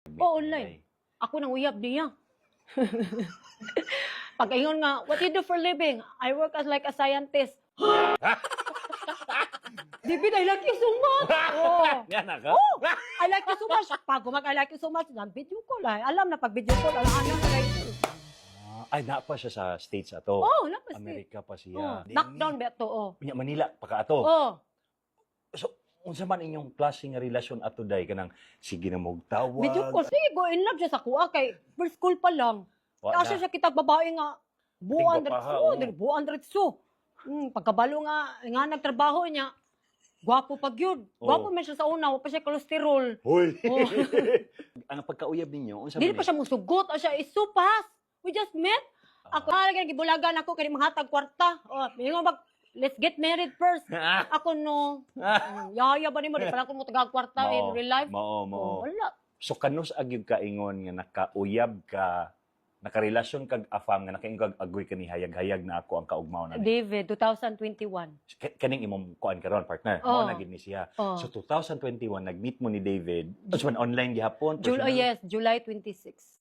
Oo, online. Ako nang uyab niya. Pag-ingon nga, what do you do for living? I work as like a scientist. David, I like you so much. Oh. Yan ako. Oh, I like you so much. Pag I like you so much, nag-video call. Alam na, pag video call, alam na like you. Ay, napa siya sa States ato. Oh, napas. Amerika pa Oh. siya. Lockdown ba ito? Oh. Pinya Manila, paka ato. Oh. So, unsa man inyong klase nga relasyon ato day kanang sige na mong tawag. Video call. Sige, go in love siya sa kuha kay first school pa lang. Wa Kasi na. siya kita babae nga. Tingko pa, ha, oh. Buwan so. Pagkabalo nga nagtrabaho niya, gwapo pag yun. Gwapo man siya sa una, pa siya cholesterol. Hoy. Oh. Ang pagkauyab ninyo, unsa Dili man pa siya musugot, siya is so fast. We just met. Ako halagay gibulagan ako kay mahatag kwarta. Oh, mingo let's get married first. Ako no. Yaya ba nimo di pala ko mo tagag kwarta in real life? Mao. Oh, wala. So kanus agyud kaingon nga nakauyab ka, nakarelasyon kag afam nga nakaingog agoy ka ni hayag-hayag na ako ang kaugmaw na. David, 2021. Kaning imong kuan karon partner. Oh. Mao na gid ni siya. Oh. So 2021 nag-meet mo ni David. Online gihapon. July 26.